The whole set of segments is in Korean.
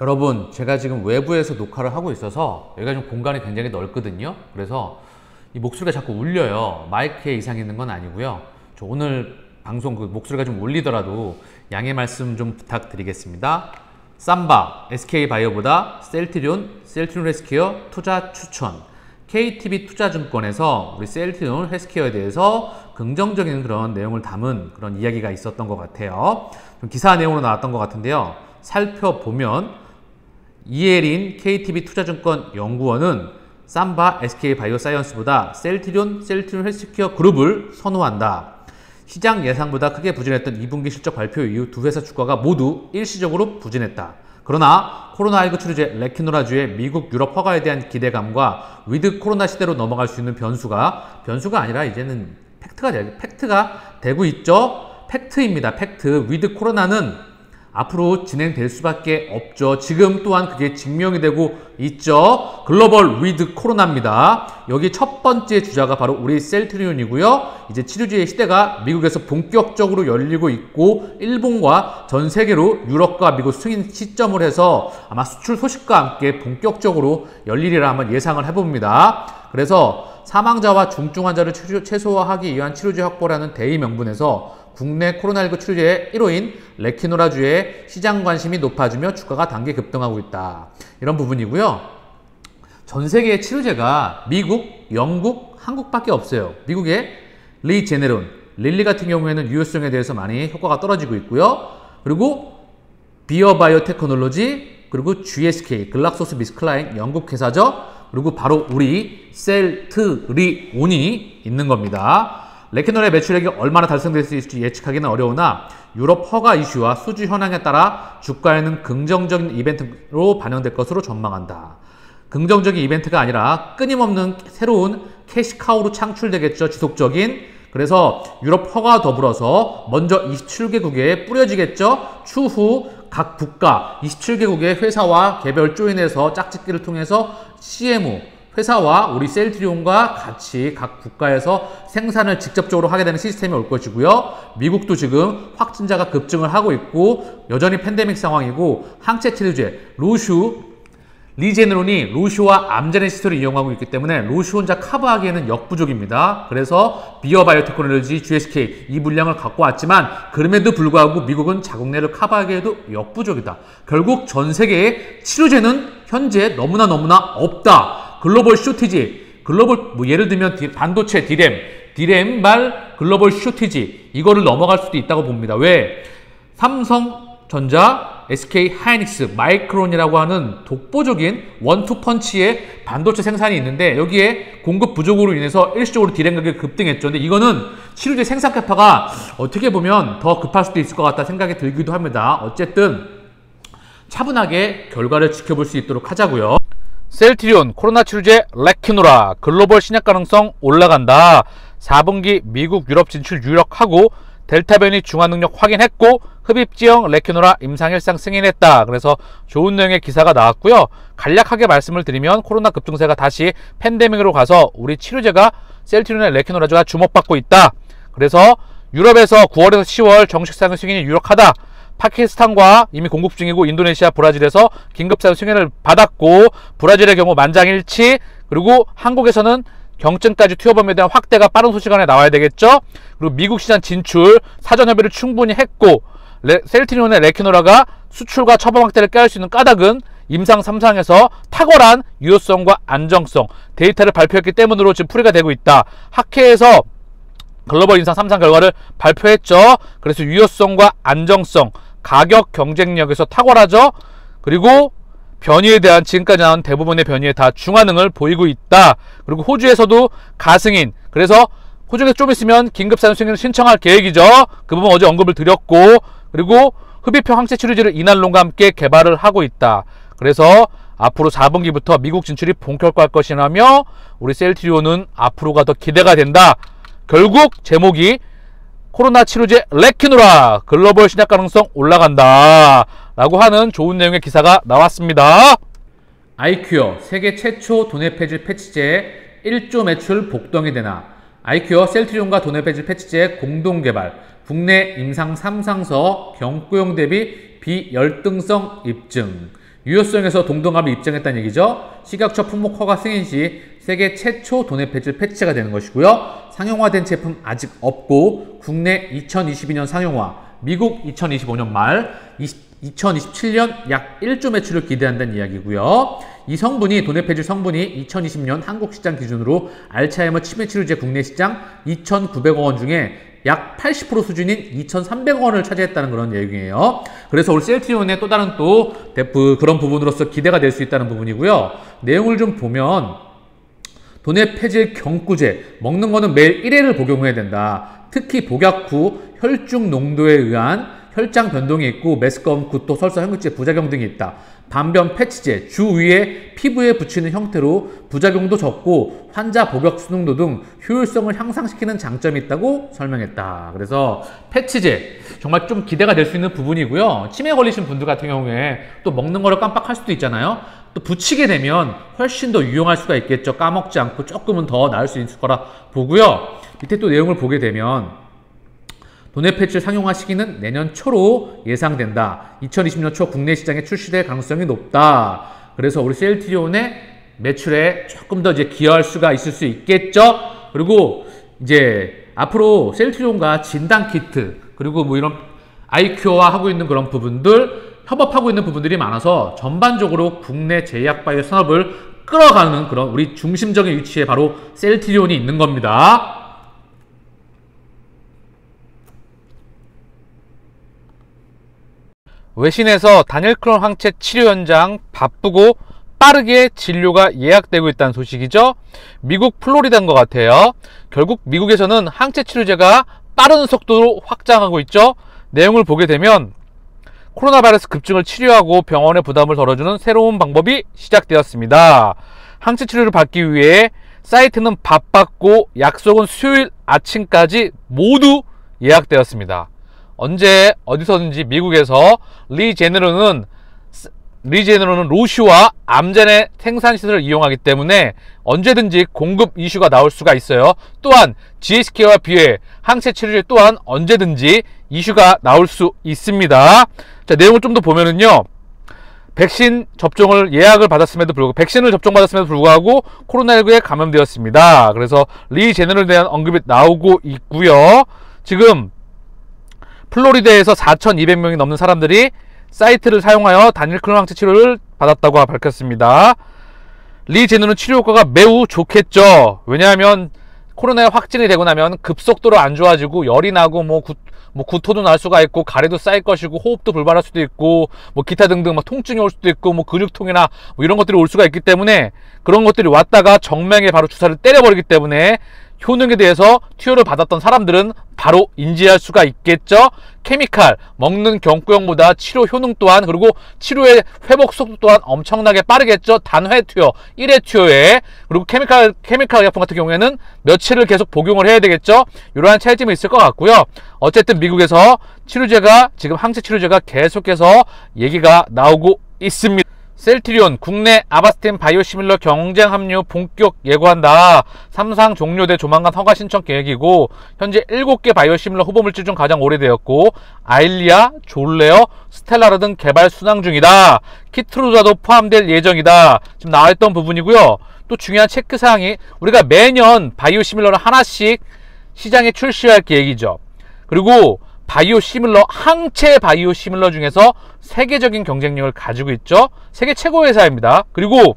여러분, 제가 지금 외부에서 녹화를 하고 있어서 여기가 좀 공간이 굉장히 넓거든요. 그래서 이 목소리가 자꾸 울려요. 마이크에 이상이 있는 건 아니고요. 저 오늘 방송 목소리가 좀 울리더라도 양해 말씀 좀 부탁드리겠습니다. 삼바, SK바이오보다 셀트리온 헬스케어 투자 추천. KTB 투자증권에서 우리 셀트리온 헬스케어에 대해서 긍정적인 그런 내용을 담은 그런 이야기가 있었던 것 같아요. 좀 기사 내용으로 나왔던 것 같은데요. 살펴보면 이혜린 KTB 투자증권 연구원은 삼바 SK바이오사이언스보다 셀트리온 헬스케어 그룹을 선호한다. 시장 예상보다 크게 부진했던 2분기 실적 발표 이후 두 회사 주가가 모두 일시적으로 부진했다. 그러나 코로나19 치료제 레키노라주의 미국 유럽 허가에 대한 기대감과 위드 코로나 시대로 넘어갈 수 있는 변수가 아니라 이제는 팩트가 되고 있죠. 팩트입니다. 팩트. 위드 코로나는 앞으로 진행될 수밖에 없죠. 지금 또한 그게 증명이 되고 있죠. 글로벌 위드 코로나입니다. 여기 첫 번째 주자가 바로 우리 셀트리온이고요. 이제 치료제의 시대가 미국에서 본격적으로 열리고 있고 일본과 전 세계로 유럽과 미국 승인 시점을 해서 아마 수출 소식과 함께 본격적으로 열리리라 한번 예상을 해봅니다. 그래서 사망자와 중증 환자를 최소화하기 위한 치료제 확보라는 대의 명분에서 국내 코로나19 치료제의 1호인 레키노라주의 시장 관심이 높아지며 주가가 단기 급등하고 있다. 이런 부분이고요. 전 세계의 치료제가 미국, 영국, 한국밖에 없어요. 미국의 리제네론, 릴리 같은 경우에는 유효성에 대해서 많이 효과가 떨어지고 있고요. 그리고 비어바이오테크놀로지, 그리고 GSK, 글락소스미스클라인 영국 회사죠. 그리고 바로 우리 셀트리온이 있는 겁니다. 레키노라의 매출액이 얼마나 달성될 수 있을지 예측하기는 어려우나 유럽 허가 이슈와 수주 현황에 따라 주가에는 긍정적인 이벤트로 반영될 것으로 전망한다. 긍정적인 이벤트가 아니라 끊임없는 새로운 캐시카우로 창출되겠죠. 지속적인. 그래서 유럽 허가와 더불어서 먼저 27개국에 뿌려지겠죠. 추후 각 국가 27개국의 회사와 개별 조인해서 짝짓기를 통해서 CMO 회사와 우리 셀트리온과 같이 각 국가에서 생산을 직접적으로 하게 되는 시스템이 올 것이고요. 미국도 지금 확진자가 급증을 하고 있고 여전히 팬데믹 상황이고 항체 치료제 리제네론이 로슈와 암제네시스를 이용하고 있기 때문에 로슈 혼자 커버하기에는 역부족입니다. 그래서 비어바이오테크놀로지 GSK 이 물량을 갖고 왔지만 그럼에도 불구하고 미국은 자국 내를 커버하기에도 역부족이다. 결국 전 세계의 치료제는 현재 너무나 없다. 글로벌 쇼티지, 예를 들면 반도체 디램 말 글로벌 쇼티지 이거를 넘어갈 수도 있다고 봅니다. 왜? 삼성전자, SK 하이닉스, 마이크론이라고 하는 독보적인 원투펀치의 반도체 생산이 있는데 여기에 공급 부족으로 인해서 일시적으로 디램 가격이 급등했죠. 근데 이거는 치료제 생산 캐파가 어떻게 보면 더 급할 수도 있을 것 같다 생각이 들기도 합니다. 어쨌든 차분하게 결과를 지켜볼 수 있도록 하자고요. 셀트리온 코로나 치료제 레키노라 글로벌 신약 가능성 올라간다. 4분기 미국 유럽 진출 유력하고 델타 변이 중화 능력 확인했고 흡입지형 레키노라 임상일상 승인했다. 그래서 좋은 내용의 기사가 나왔고요. 간략하게 말씀을 드리면 코로나 급증세가 다시 팬데믹으로 가서 우리 치료제가 셀트리온의 레키노라주가 주목받고 있다. 그래서 유럽에서 9월에서 10월 정식 상용 승인이 유력하다. 파키스탄과 이미 공급 중이고 인도네시아, 브라질에서 긴급사용 승인을 받았고 브라질의 경우 만장일치, 그리고 한국에서는 경증까지 투여 범위에 대한 확대가 빠른 소식 안에 나와야 되겠죠. 그리고 미국 시장 진출 사전 협의를 충분히 했고 셀트리온의 레키노라가 수출과 처방 확대를 깨할 수 있는 까닭은 임상 3상에서 탁월한 유효성과 안정성 데이터를 발표했기 때문으로 지금 풀이가 되고 있다. 학회에서 글로벌 임상 3상 결과를 발표했죠. 그래서 유효성과 안정성, 가격 경쟁력에서 탁월하죠. 그리고 변이에 대한 지금까지 나온 대부분의 변이에 다 중화능을 보이고 있다. 그리고 호주에서도 가승인, 그래서 호주에서 좀 있으면 긴급사용 승인을 신청할 계획이죠. 그 부분 어제 언급을 드렸고, 그리고 흡입형 항체 치료제를 이날론과 함께 개발을 하고 있다. 그래서 앞으로 4분기부터 미국 진출이 본격화할 것이라며 우리 셀트리온은 앞으로가 더 기대가 된다. 결국 제목이 코로나 치료제 레키노라 글로벌 신약 가능성 올라간다 라고 하는 좋은 내용의 기사가 나왔습니다. 아이큐어 세계 최초 도내 폐질 패치제 1조 매출 복덩이 되나. 아이큐어 셀트리온과 도내 폐질 패치제 공동 개발 국내 임상 3상서 경구용 대비 비열등성 입증. 유효성에서 동등함을 입증했다는 얘기죠. 식약처 품목 허가 승인 시 세계 최초 도내 배출 패치제가 되는 것이고요. 상용화된 제품 아직 없고 국내 2022년 상용화, 미국 2025년 말, 2027년 약 1조 매출을 기대한다는 이야기고요. 이 성분이 도내 패칠 성분이 2020년 한국 시장 기준으로 알츠하이머 치매 치료제 국내 시장 2,900억 원 중에 약 80% 수준인 2,300억 원을 차지했다는 그런 얘기예요. 그래서 우리 셀트리온의 또 다른 그런 부분으로서 기대가 될 수 있다는 부분이고요. 내용을 좀 보면 도내 폐질 경구제, 먹는 거는 매일 1회를 복용해야 된다. 특히 복약 후 혈중 농도에 의한 혈장 변동이 있고 메스꺼움, 구토, 설사, 현극제 부작용 등이 있다. 반변 패치제, 주 위에 피부에 붙이는 형태로 부작용도 적고 환자 복약 수능도 등 효율성을 향상시키는 장점이 있다고 설명했다. 그래서 패치제 정말 좀 기대가 될 수 있는 부분이고요. 치매 걸리신 분들 같은 경우에 또 먹는 거를 깜빡할 수도 있잖아요. 또 붙이게 되면 훨씬 더 유용할 수가 있겠죠. 까먹지 않고 조금은 더 나을 수 있을 거라 보고요. 밑에 또 내용을 보게 되면 도내 패칠 상용화 시기는 내년 초로 예상된다. 2020년 초 국내 시장에 출시될 가능성이 높다. 그래서 우리 셀트리온의 매출에 조금 더 이제 기여할 수가 있을 수 있겠죠. 그리고 이제 앞으로 셀트리온과 진단 키트 그리고 뭐 이런 아이큐어와 하고 있는 그런 부분들 협업하고 있는 부분들이 많아서 전반적으로 국내 제약바이오 산업을 끌어가는 그런 우리 중심적인 위치에 바로 셀트리온이 있는 겁니다. 외신에서 다닐크론 항체 치료 현장 바쁘고 빠르게 진료가 예약되고 있다는 소식이죠. 미국 플로리다인 것 같아요. 결국 미국에서는 항체 치료제가 빠른 속도로 확장하고 있죠. 내용을 보게 되면 코로나 바이러스 급증을 치료하고 병원의 부담을 덜어주는 새로운 방법이 시작되었습니다. 항체 치료를 받기 위해 사이트는 바빴고 약속은 수요일 아침까지 모두 예약되었습니다. 언제 어디서든지 미국에서 리제네론은 로슈와 암젠의 생산 시설을 이용하기 때문에 언제든지 공급 이슈가 나올 수가 있어요. 또한 GSK와 비해 항체 치료제 또한 언제든지 이슈가 나올 수 있습니다. 자, 내용을 좀 더 보면은요. 백신 접종을 예약을 받았음에도 불구하고 백신을 접종받았음에도 불구하고 코로나19에 감염되었습니다. 그래서 리제네론에 대한 언급이 나오고 있고요. 지금 플로리다에서 4,200명이 넘는 사람들이 사이트를 사용하여 다닐크론 항체 치료를 받았다고 밝혔습니다. 리제네론 치료 효과가 매우 좋겠죠. 왜냐하면 코로나에 확진이 되고 나면 급속도로 안 좋아지고 열이 나고 구토도 날 수가 있고 가래도 쌓일 것이고 호흡도 불발할 수도 있고 기타 등등 통증이 올 수도 있고 근육통이나 이런 것들이 올 수가 있기 때문에 그런 것들이 왔다가 정맥에 바로 주사를 때려버리기 때문에 효능에 대해서 투여를 받았던 사람들은 바로 인지할 수가 있겠죠. 케미칼, 먹는 경구용보다 치료 효능 또한 그리고 치료의 회복 속도 또한 엄청나게 빠르겠죠. 단회 투여, 1회 투여에 그리고 케미칼 의약품 같은 경우에는 며칠을 계속 복용을 해야 되겠죠. 이러한 차이점이 있을 것 같고요. 어쨌든 미국에서 치료제가 지금 항체 치료제가 계속해서 얘기가 나오고 있습니다. 셀트리온 국내 아바스틴 바이오시밀러 경쟁 합류 본격 예고한다. 3상 종료돼 조만간 허가 신청 계획이고 현재 7개 바이오시밀러 후보물질 중 가장 오래되었고 아일리아, 졸레어, 스텔라르 등 개발 순항 중이다. 키트루자도 포함될 예정이다. 지금 나와있던 부분이고요. 또 중요한 체크사항이 우리가 매년 바이오시밀러를 하나씩 시장에 출시할 계획이죠. 그리고 바이오시밀러, 항체 바이오시밀러 중에서 세계적인 경쟁력을 가지고 있죠. 세계 최고 회사입니다. 그리고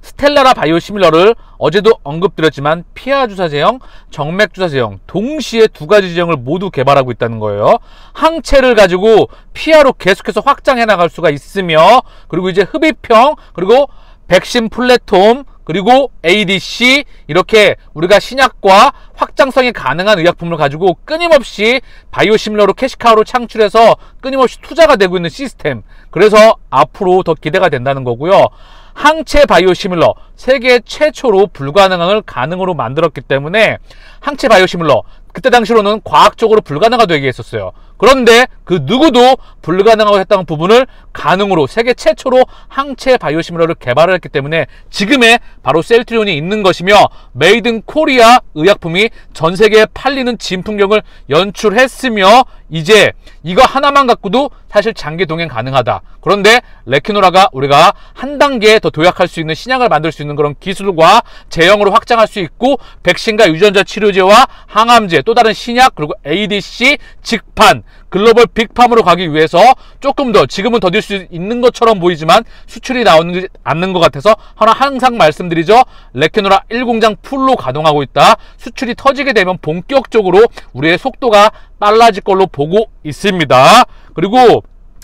스텔라라 바이오시밀러를 어제도 언급드렸지만 피하 주사제형, 정맥 주사제형 동시에 두 가지 제형을 모두 개발하고 있다는 거예요. 항체를 가지고 피하로 계속해서 확장해 나갈 수가 있으며 그리고 이제 흡입형 그리고 백신 플랫폼 그리고 ADC 이렇게 우리가 신약과 확장성이 가능한 의약품을 가지고 끊임없이 바이오시밀러로 캐시카우로 창출해서 끊임없이 투자가 되고 있는 시스템. 그래서 앞으로 더 기대가 된다는 거고요. 항체 바이오시밀러 세계 최초로 불가능을 가능으로 만들었기 때문에 항체 바이오시밀러 그때 당시로는 과학적으로 불가능하다고 되게 했었어요. 그런데 그 누구도 불가능하고 했던 부분을 가능으로 세계 최초로 항체 바이오시밀러를 개발을 했기 때문에 지금의 바로 셀트리온이 있는 것이며 메이드 인 코리아 의약품이 전 세계에 팔리는 진풍경을 연출했으며 이제 이거 하나만 갖고도 사실 장기 동행 가능하다. 그런데 레퀴노라가 우리가 한 단계 더 도약할 수 있는 신약을 만들 수 있는 그런 기술과 제형으로 확장할 수 있고, 백신과 유전자 치료제와 항암제, 또 다른 신약, 그리고 ADC, 직판, 글로벌 빅팜으로 가기 위해서 조금 더, 지금은 더딜 수 있는 것처럼 보이지만 수출이 나오지 않는 것 같아서 항상 말씀드리죠. 레퀴노라 1공장 풀로 가동하고 있다. 수출이 터지게 되면 본격적으로 우리의 속도가 빨라질 걸로 보고 있습니다. 그리고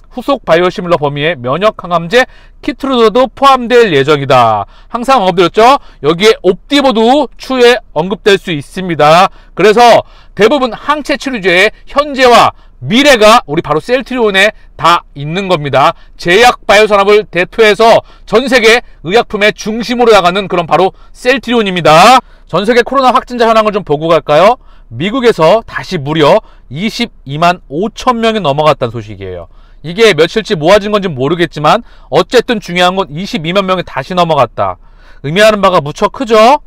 후속 바이오시밀러 범위의 면역 항암제 키트루도도 포함될 예정이다. 항상 언급드렸죠. 여기에 옵디보도 추후에 언급될 수 있습니다. 그래서 대부분 항체 치료제의 현재와 미래가 우리 바로 셀트리온에 다 있는 겁니다. 제약 바이오 산업을 대표해서 전 세계 의약품의 중심으로 나가는 그런 바로 셀트리온입니다. 전 세계 코로나 확진자 현황을 좀 보고 갈까요? 미국에서 다시 무려 22만 5천 명이 넘어갔다는 소식이에요. 이게 며칠치 모아진 건지 모르겠지만 어쨌든 중요한 건 22만 명이 다시 넘어갔다. 의미하는 바가 무척 크죠?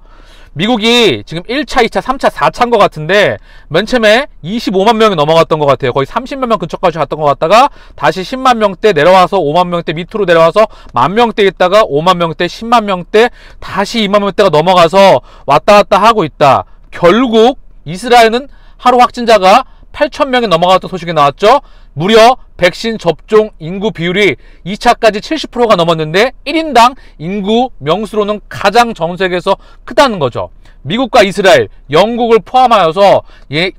미국이 지금 1차, 2차, 3차, 4차인 것 같은데 맨 처음에 25만 명이 넘어갔던 것 같아요. 거의 30만 명 근처까지 갔던 것 같다가 다시 10만 명대 내려와서 5만 명대 밑으로 내려와서 1만 명대 있다가 5만 명대, 10만 명대, 다시 2만 명대가 넘어가서 왔다 갔다 하고 있다. 결국 이스라엘은 하루 확진자가 8천 명이 넘어갔던 소식이 나왔죠. 무려 백신 접종 인구 비율이 2차까지 70%가 넘었는데 1인당 인구 명수로는 가장 전 세계에서 크다는 거죠. 미국과 이스라엘, 영국을 포함하여서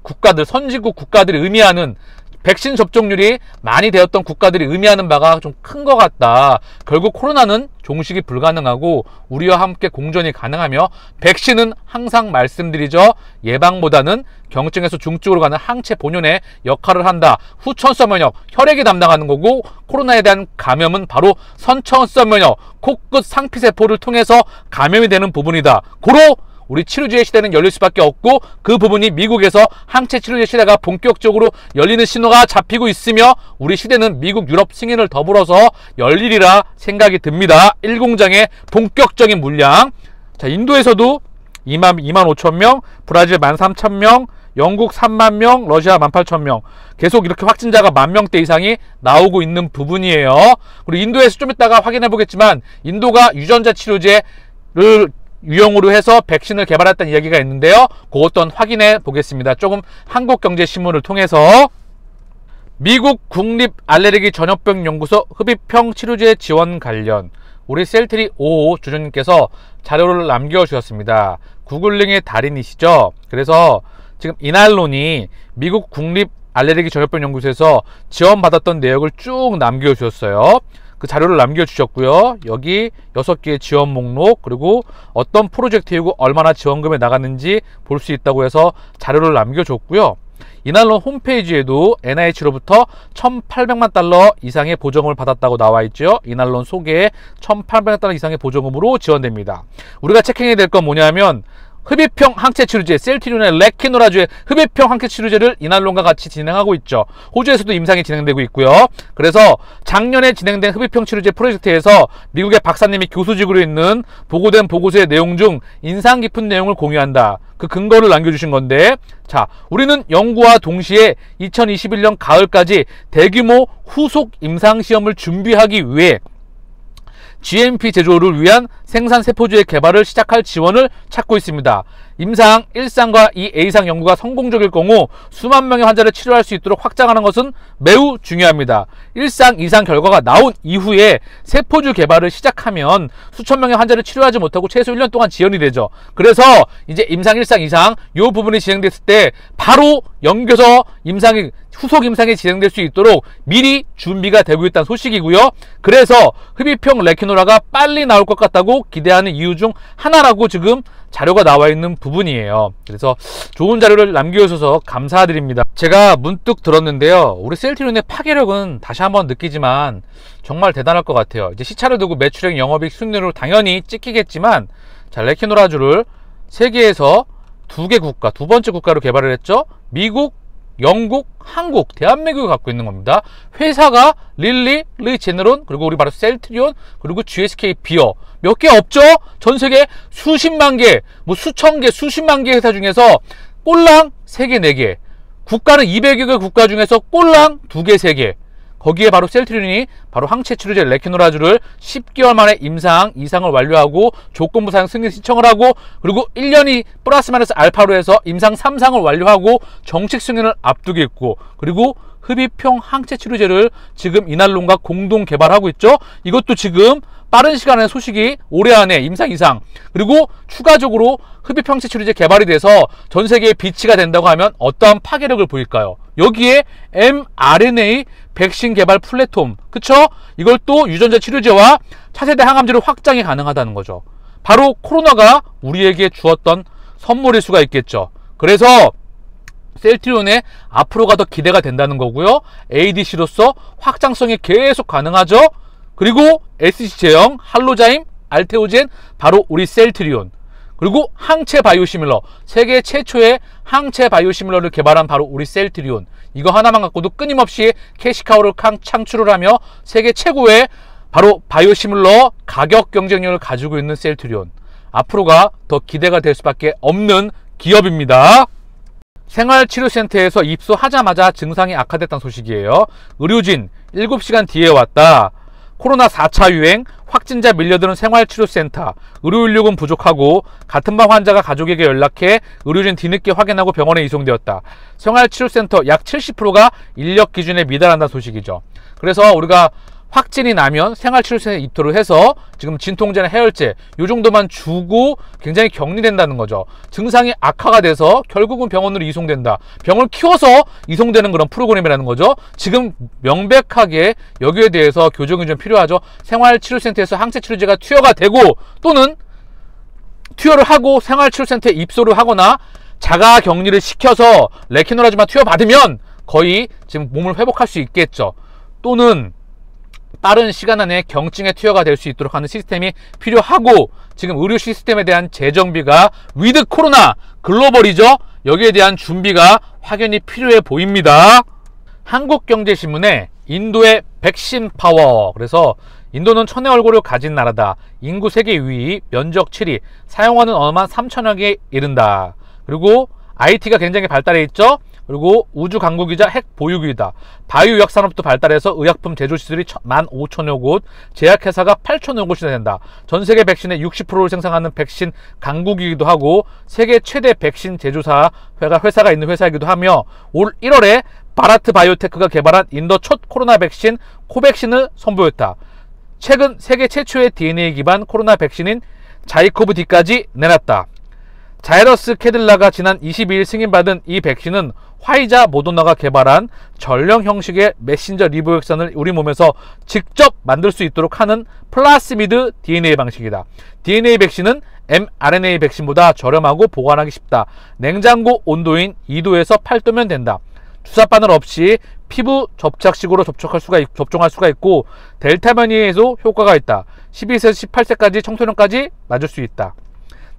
국가들, 선진국 국가들이 의미하는 백신 접종률이 많이 되었던 국가들이 의미하는 바가 좀 큰 것 같다. 결국 코로나는 종식이 불가능하고 우리와 함께 공존이 가능하며, 백신은 항상 말씀드리죠. 예방보다는 경증에서 중증으로 가는 항체 본연의 역할을 한다. 후천성 면역, 혈액이 담당하는 거고, 코로나에 대한 감염은 바로 선천성 면역, 코끝 상피세포를 통해서 감염이 되는 부분이다. 고로 우리 치료제의 시대는 열릴 수밖에 없고, 그 부분이 미국에서 항체 치료제 시대가 본격적으로 열리는 신호가 잡히고 있으며, 우리 시대는 미국, 유럽 승인을 더불어서 열리리라 생각이 듭니다. 1공장의 본격적인 물량. 자, 인도에서도 2만 5천 명, 브라질 13,000명, 영국 3만 명, 러시아 18,000명. 계속 이렇게 확진자가 10,000명대 이상이 나오고 있는 부분이에요. 그리고 인도에서 좀 이따가 확인해 보겠지만, 인도가 유전자 치료제를 유형으로 해서 백신을 개발했다는 이야기가 있는데요. 그것도 확인해 보겠습니다. 조금 한국경제신문을 통해서. 미국 국립알레르기전염병연구소 흡입형 치료제 지원 관련, 우리 셀트리 55 주주님께서 자료를 남겨주셨습니다. 구글링의 달인이시죠. 그래서 지금 이날론이 미국 국립알레르기전염병연구소에서 지원받았던 내역을 쭉 남겨주셨어요. 그 자료를 남겨주셨고요. 여기 6개의 지원 목록, 그리고 어떤 프로젝트이고 얼마나 지원금이 나갔는지 볼 수 있다고 해서 자료를 남겨줬고요. 이날론 홈페이지에도 NIH로부터 1,800만 달러 이상의 보조금을 받았다고 나와 있죠. 이날론 소개에 1,800만 달러 이상의 보조금으로 지원됩니다. 우리가 체킹해야 될 건 뭐냐면, 흡입형 항체 치료제 셀트리온의 레퀴노라주의 흡입형 항체 치료제를 이날론과 같이 진행하고 있죠. 호주에서도 임상이 진행되고 있고요. 그래서 작년에 진행된 흡입형 치료제 프로젝트에서 미국의 박사님이 교수직으로 있는 보고된 보고서의 내용 중 인상 깊은 내용을 공유한다. 그 근거를 남겨주신 건데, 자, 우리는 연구와 동시에 2021년 가을까지 대규모 후속 임상시험을 준비하기 위해 GMP 제조를 위한 생산 세포주의 개발을 시작할 지원을 찾고 있습니다. 임상 1상과 2A상 연구가 성공적일 경우 수만 명의 환자를 치료할 수 있도록 확장하는 것은 매우 중요합니다. 1상, 2상 결과가 나온 이후에 세포주 개발을 시작하면 수천 명의 환자를 치료하지 못하고 최소 1년 동안 지연이 되죠. 그래서 이제 임상 1상, 2상 이 부분이 진행됐을 때 바로 연겨서 후속 임상이 진행될 수 있도록 미리 준비가 되고 있다는 소식이고요. 그래서 흡입형 레퀴노라가 빨리 나올 것 같다고 기대하는 이유 중 하나라고 지금 자료가 나와 있는 부분이에요. 그래서 좋은 자료를 남겨주셔서 감사드립니다. 제가 문득 들었는데요. 우리 셀트리온의 파괴력은 다시 한번 느끼지만 정말 대단할 것 같아요. 이제 시차를 두고 매출액, 영업이익, 순위로 당연히 찍히겠지만, 자, 레퀴노라주를 세계에서 2개 국가, 두 번째 국가로 개발을 했죠. 미국, 영국, 한국, 대한민국이 갖고 있는 겁니다. 회사가 릴리, 제네론, 그리고 우리 바로 셀트리온, 그리고 GSK 비어. 몇 개 없죠? 전 세계 수십만 개, 수천 개, 수십만 개 회사 중에서 꼴랑 3개, 4개. 국가는 200여 개 국가 중에서 꼴랑 2개, 3개. 거기에 바로 셀트리온이 바로 항체 치료제 레케노라주를 10개월 만에 임상 이상을 완료하고 조건부 사용 승인 신청을 하고, 그리고 1년이 플러스 마이너스 알파로 해서 임상 3상을 완료하고 정식 승인을 앞두고 있고, 그리고 흡입형 항체 치료제를 지금 이날론과 공동 개발하고 있죠. 이것도 지금 빠른 시간에 소식이 올해 안에 임상 이상, 그리고 추가적으로 흡입형 항체 치료제 개발이 돼서 전 세계에 비치가 된다고 하면 어떠한 파괴력을 보일까요? 여기에 mRNA 백신 개발 플랫폼, 그쵸? 이걸 또 유전자 치료제와 차세대 항암제로 확장이 가능하다는 거죠. 바로 코로나가 우리에게 주었던 선물일 수가 있겠죠. 그래서 셀트리온의 앞으로가 더 기대가 된다는 거고요. ADC로서 확장성이 계속 가능하죠. 그리고 SC 제형, 할로자임, 알테오젠, 바로 우리 셀트리온. 그리고 항체 바이오시밀러, 세계 최초의 항체 바이오시밀러를 개발한 바로 우리 셀트리온. 이거 하나만 갖고도 끊임없이 캐시카우를 창출을 하며 세계 최고의 바로 바이오시밀러 가격 경쟁력을 가지고 있는 셀트리온. 앞으로가 더 기대가 될 수밖에 없는 기업입니다. 생활치료센터에서 입소하자마자 증상이 악화됐다는 소식이에요. 의료진 7시간 뒤에 왔다. 코로나 4차 유행, 확진자 밀려드는 생활치료센터, 의료인력은 부족하고 같은 방 환자가 가족에게 연락해 의료진 뒤늦게 확인하고 병원에 이송되었다. 생활치료센터 약 70%가 인력 기준에 미달한다는 소식이죠. 그래서 우리가 확진이 나면 생활치료센터에 입소를 해서 지금 진통제나 해열제 이 정도만 주고 굉장히 격리된다는 거죠. 증상이 악화가 돼서 결국은 병원으로 이송된다. 병을 키워서 이송되는 그런 프로그램이라는 거죠. 지금 명백하게 여기에 대해서 교정이 좀 필요하죠. 생활치료센터에서 항체치료제가 투여가 되고, 또는 투여를 하고 생활치료센터에 입소를 하거나 자가 격리를 시켜서 레케노라주만 투여받으면 거의 지금 몸을 회복할 수 있겠죠. 또는 빠른 시간 안에 경증에 투여가 될 수 있도록 하는 시스템이 필요하고, 지금 의료 시스템에 대한 재정비가 위드 코로나 글로벌이죠. 여기에 대한 준비가 확연히 필요해 보입니다. 한국경제신문에 인도의 백신 파워, 그래서 인도는 천의 얼굴을 가진 나라다. 인구 세계 2위, 면적 7위, 사용하는 언어만 3천여 개에 이른다. 그리고 IT가 굉장히 발달해 있죠. 그리고 우주 강국이자 핵 보유국이다. 바이오 의학 산업도 발달해서 의약품 제조 시설이 15,000여 곳, 제약회사가 8,000여 곳이나 된다. 전 세계 백신의 60%를 생산하는 백신 강국이기도 하고, 세계 최대 백신 제조사 회사가 있는 회사이기도 하며, 올 1월에 바라트 바이오테크가 개발한 인도 첫 코로나 백신 코백신을 선보였다. 최근 세계 최초의 DNA 기반 코로나 백신인 자이코브-D까지 내놨다. 자이러스 캐딜라가 지난 22일 승인받은 이 백신은 화이자 모더나가 개발한 전령 형식의 메신저 리보액션을 우리 몸에서 직접 만들 수 있도록 하는 플라스미드 DNA 방식이다. DNA 백신은 mRNA 백신보다 저렴하고 보관하기 쉽다. 냉장고 온도인 2도에서 8도면 된다. 주사바늘 없이 피부 접착식으로 접종할 수가 있고, 델타 변이에도 효과가 있다. 12세에서 18세까지 청소년까지 맞을 수 있다.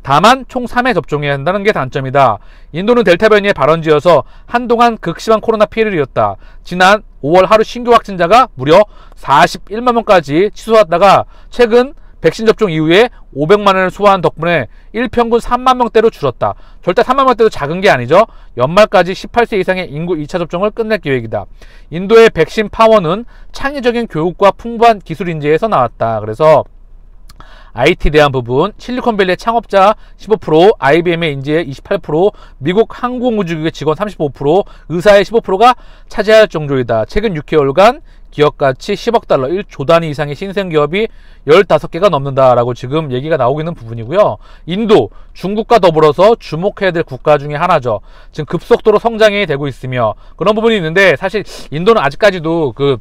다만 총 3회 접종해야 한다는 게 단점이다. 인도는 델타 변이의 발원지여서 한동안 극심한 코로나 피해를 입었다. 지난 5월 하루 신규 확진자가 무려 41만 명까지 치솟았다가 최근 백신 접종 이후에 500만 원을 소화한 덕분에 일평균 3만 명대로 줄었다. 절대 3만 명대도 작은 게 아니죠. 연말까지 18세 이상의 인구 2차 접종을 끝낼 계획이다. 인도의 백신 파워는 창의적인 교육과 풍부한 기술 인재에서 나왔다. 그래서 IT 대한 부분, 실리콘밸리의 창업자 15%, IBM의 인재 28%, 미국 항공우주국의 직원 35%, 의사의 15%가 차지할 정도이다. 최근 6개월간 기업가치 10억 달러, 1조 단위 이상의 신생기업이 15개가 넘는다라고 지금 얘기가 나오고 있는 부분이고요. 인도, 중국과 더불어서 주목해야 될 국가 중에 하나죠. 지금 급속도로 성장이 되고 있으며 그런 부분이 있는데, 사실 인도는 아직까지도 그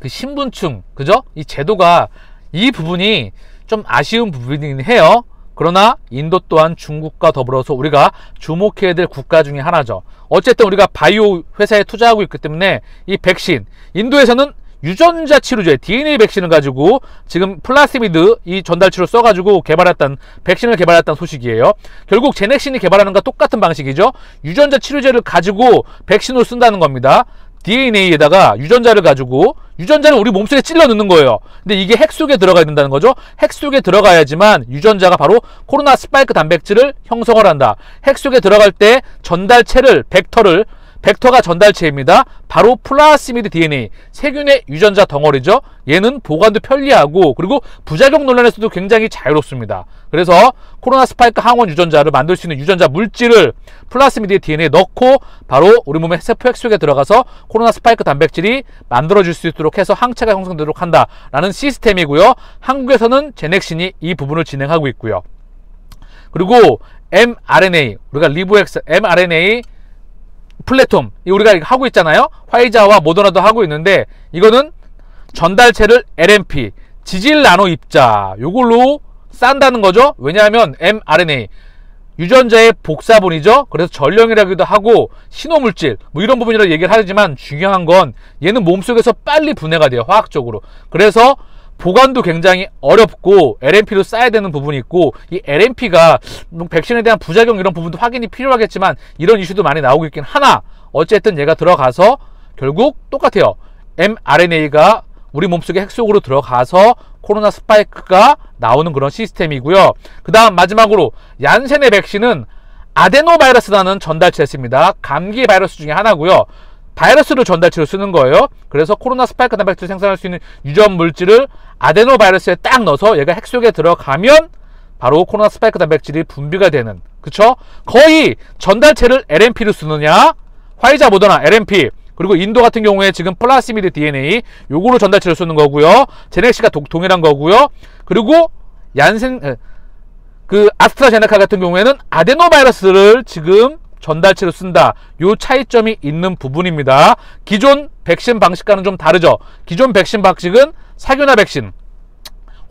신분층, 그죠? 이 제도가 이 부분이 좀 아쉬운 부분이긴 해요. 그러나 인도 또한 중국과 더불어서 우리가 주목해야 될 국가 중에 하나죠. 어쨌든 우리가 바이오 회사에 투자하고 있기 때문에 이 백신, 인도에서는 유전자 치료제 DNA 백신을 가지고 지금 플라스미드 이 전달치를 써가지고 백신을 개발했다는 소식이에요. 결국 제넥신이 개발하는 것과 똑같은 방식이죠. 유전자 치료제를 가지고 백신으로 쓴다는 겁니다. DNA에다가 유전자를 가지고 유전자를 우리 몸속에 찔러 넣는 거예요. 근데 이게 핵 속에 들어가야 된다는 거죠. 핵 속에 들어가야지만 유전자가 바로 코로나 스파이크 단백질을 형성을 한다. 핵 속에 들어갈 때 전달체를 벡터를 벡터가 전달체입니다. 바로 플라스미드 DNA, 세균의 유전자 덩어리죠. 얘는 보관도 편리하고 그리고 부작용 논란에서도 굉장히 자유롭습니다. 그래서 코로나 스파이크 항원 유전자를 만들 수 있는 유전자 물질을 플라스미드 DNA에 넣고 바로 우리 몸의 세포 핵 속에 들어가서 코로나 스파이크 단백질이 만들어질 수 있도록 해서 항체가 형성되도록 한다라는 시스템이고요. 한국에서는 제넥신이 이 부분을 진행하고 있고요. 그리고 mRNA, 우리가 리보엑스 mRNA 플랫폼 우리가 하고 있잖아요. 화이자와 모더나도 하고 있는데 이거는 전달체를 LNP 지질 나노 입자 요걸로 싼다는 거죠. 왜냐하면 mRNA 유전자의 복사본이죠. 그래서 전령이라기도 하고 신호물질 뭐 이런 부분이라고 얘기를 하지만 중요한 건 얘는 몸속에서 빨리 분해가 돼요. 화학적으로. 그래서 보관도 굉장히 어렵고 LNP로 쌓아야 되는 부분이 있고 이 LNP가 백신에 대한 부작용 이런 부분도 확인이 필요하겠지만 이런 이슈도 많이 나오고 있긴 하나 어쨌든 얘가 들어가서 결국 똑같아요. mRNA가 우리 몸속에 핵 속으로 들어가서 코로나 스파이크가 나오는 그런 시스템이고요. 그 다음 마지막으로 얀센의 백신은 아데노바이러스라는 전달체였습니다. 감기 바이러스 중에 하나고요. 바이러스를 전달체로 쓰는 거예요. 그래서 코로나 스파이크 단백질을 생산할 수 있는 유전 물질을 아데노바이러스에 딱 넣어서 얘가 핵 속에 들어가면 바로 코로나 스파이크 단백질이 분비가 되는, 그쵸? 거의 전달체를 LNP로 쓰느냐, 화이자 모더나 LNP, 그리고 인도 같은 경우에 지금 플라스미드 DNA 요거로 전달체를 쓰는 거고요. 제넥시가 동일한 거고요. 그리고 얀센 아스트라제네카 같은 경우에는 아데노바이러스를 지금 전달체로 쓴다. 요 차이점이 있는 부분입니다. 기존 백신 방식과는 좀 다르죠. 기존 백신 방식은 사균화 백신,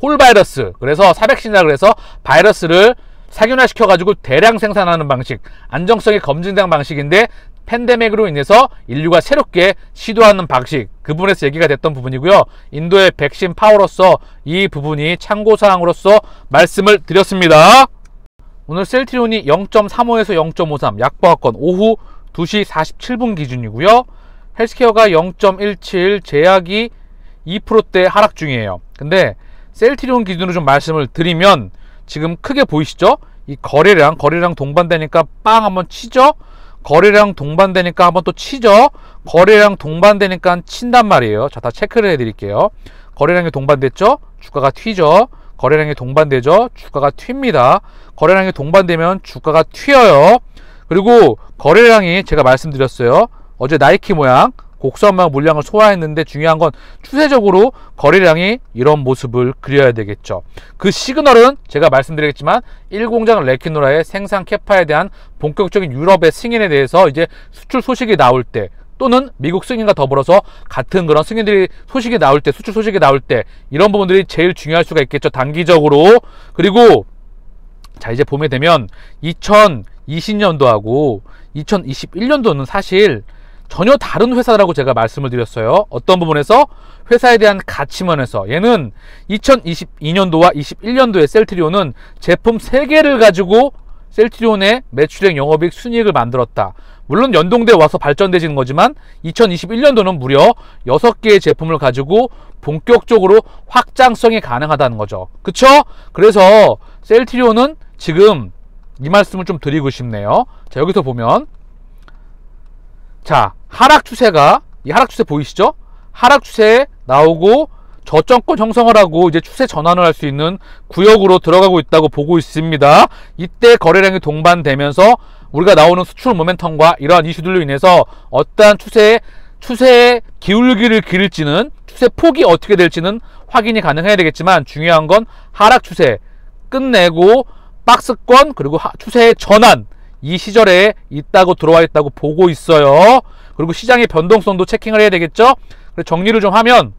홀바이러스, 그래서 사백신이라 그래서 바이러스를 사균화 시켜가지고 대량 생산하는 방식, 안정성이 검증된 방식인데 팬데믹으로 인해서 인류가 새롭게 시도하는 방식, 그 부분에서 얘기가 됐던 부분이고요. 인도의 백신 파워로서 이 부분이 참고사항으로서 말씀을 드렸습니다. 오늘 셀트리온이 0.35에서 0.53 약보합권 오후 2시 47분 기준이고요. 헬스케어가 0.17 제약이 2%대 하락 중이에요. 근데 셀트리온 기준으로 좀 말씀을 드리면 지금 크게 보이시죠? 이 거래량 동반되니까 빵 한번 치죠? 거래량 동반되니까 한번 또 치죠? 거래량 동반되니까 친단 말이에요. 자, 다 체크를 해드릴게요. 거래량이 동반됐죠? 주가가 튀죠? 거래량이 동반되죠? 주가가 튑니다. 거래량이 동반되면 주가가 튀어요. 그리고 거래량이 제가 말씀드렸어요. 어제 나이키 모양 곡선만 물량을 소화했는데 중요한 건 추세적으로 거래량이 이런 모습을 그려야 되겠죠. 그 시그널은 제가 말씀드리겠지만 1공장 레키노라의 생산 캐파에 대한 본격적인 유럽의 승인에 대해서 이제 수출 소식이 나올 때 또는 미국 승인과 더불어서 같은 그런 승인들이 소식이 나올 때, 수출 소식이 나올 때 이런 부분들이 제일 중요할 수가 있겠죠. 단기적으로. 그리고 자, 이제 보게 되면 2020년도하고 2021년도는 사실 전혀 다른 회사라고 제가 말씀을 드렸어요. 어떤 부분에서? 회사에 대한 가치면에서. 얘는 2022년도와 21년도에 셀트리온은 제품 3개를 가지고 셀트리온의 매출액 영업이익 순이익을 만들었다. 물론 연동돼 와서 발전되지는 거지만 2021년도는 무려 6개의 제품을 가지고 본격적으로 확장성이 가능하다는 거죠. 그쵸? 그래서 셀트리온은 지금 이 말씀을 좀 드리고 싶네요. 자, 여기서 보면 자, 하락 추세가, 이 하락 추세 보이시죠? 하락 추세에 나오고 저점권 형성을 하고 이제 추세 전환을 할 수 있는 구역으로 들어가고 있다고 보고 있습니다. 이때 거래량이 동반되면서 우리가 나오는 수출 모멘텀과 이러한 이슈들로 인해서 어떠한 추세의 기울기를 기를지는, 추세 폭이 어떻게 될지는 확인이 가능해야 되겠지만 중요한 건 하락 추세 끝내고 박스권 그리고 추세의 전환, 이 시절에 들어와 있다고 보고 있어요. 그리고 시장의 변동성도 체킹을 해야 되겠죠. 그래서 정리를 좀 하면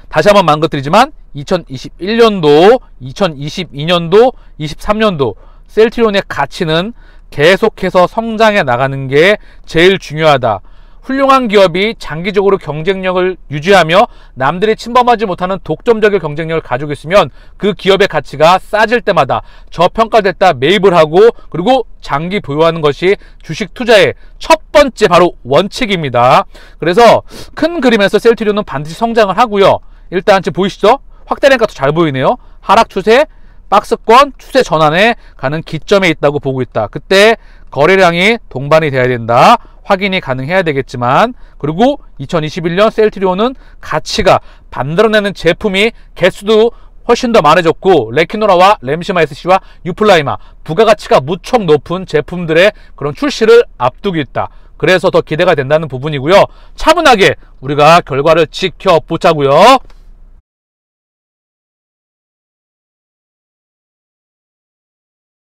다시 한번 말씀드리지만 2021년도, 2022년도, 23년도 셀트리온의 가치는 계속해서 성장해 나가는 게 제일 중요하다. 훌륭한 기업이 장기적으로 경쟁력을 유지하며 남들이 침범하지 못하는 독점적인 경쟁력을 가지고 있으면 그 기업의 가치가 싸질 때마다 저평가됐다 매입을 하고 그리고 장기 보유하는 것이 주식 투자의 첫 번째 바로 원칙입니다. 그래서 큰 그림에서 셀트리온은 반드시 성장을 하고요. 일단 지금 보이시죠? 확대량가도 잘 보이네요. 하락 추세, 박스권, 추세 전환에 가는 기점에 있다고 보고 있다. 그때 거래량이 동반이 돼야 된다. 확인이 가능해야 되겠지만, 그리고 2021년 셀트리온은 가치가 만들어내는 제품이 개수도 훨씬 더 많아졌고, 레키노라와 램시마 SC와 유플라이마 부가가치가 무척 높은 제품들의 그런 출시를 앞두고 있다. 그래서 더 기대가 된다는 부분이고요. 차분하게 우리가 결과를 지켜보자고요.